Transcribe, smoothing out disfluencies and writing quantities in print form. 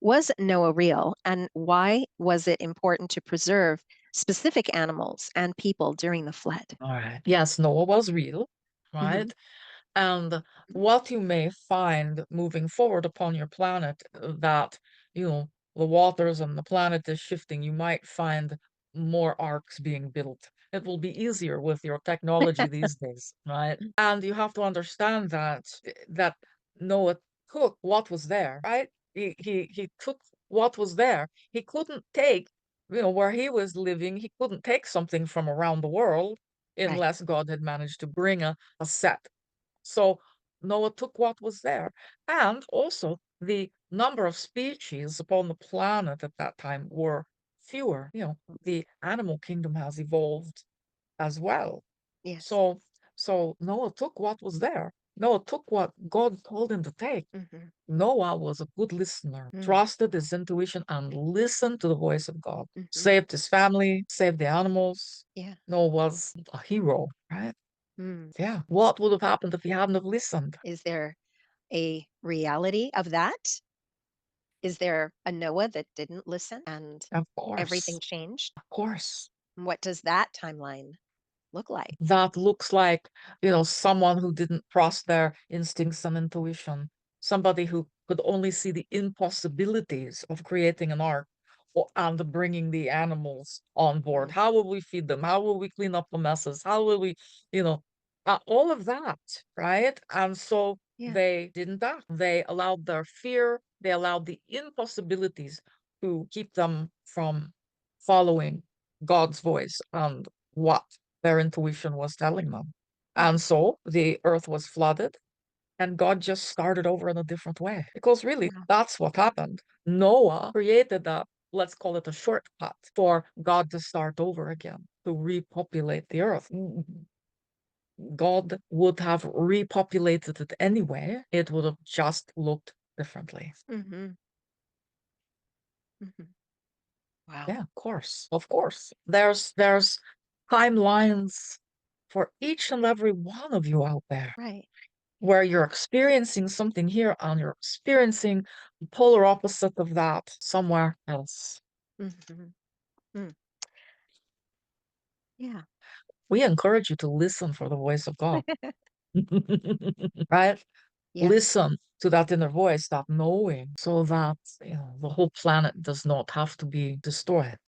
Was Noah real, and why was it important to preserve specific animals and people during the flood? All right. Yes, Noah was real, Hmm. right? And what you may find moving forward upon your planet, that, the waters and the planet is shifting, you might find more arcs being built. It will be easier with your technology these days, right? And you have to understand that Noah took what was there, right? He took what was there. He couldn't take, where he was living, he couldn't take something from around the world Right. unless God had managed to bring a set. So Noah took what was there. And also, the number of species upon the planet at that time were fewer. The animal kingdom has evolved as well. Yes. So, so Noah took what was there. Noah took what God told him to take. Hmm. Noah was a good listener, Mm. trusted his intuition, and listened to the voice of God. Hmm. Saved his family, saved the animals. Yeah. Noah was a hero, right? Mm. Yeah. What would have happened if he hadn't have listened? Is there a reality of that? Is there a Noah that didn't listen and Of course. everything changed? Of course. What does that timeline look like? That looks like, someone who didn't trust their instincts and intuition, somebody who could only see the impossibilities of creating an ark and bringing the animals on board. Mm. How will we feed them? How will we clean up the messes? How will we, you know, all of that, right? And so Yeah. they didn't act. They allowed their fear, they allowed the impossibilities to keep them from following God's voice and what their intuition was telling them. Mhm. And so the earth was flooded, and God just started over in a different way. Because really, Wow. that's what happened. Noah created let's call it a shortcut for God to start over again, to repopulate the earth. God would have repopulated it anyway, it would have just looked differently. Mhm. Mhm. Wow. Yeah, of course. Of course. There's timelines for each and every one of you out there, Right. where you're experiencing something here and you're experiencing the polar opposite of that somewhere else. Mhm. Mm. Yeah. We encourage you to listen for the voice of God, right? Yeah. Listen to that inner voice, that knowing, so that the whole planet does not have to be destroyed.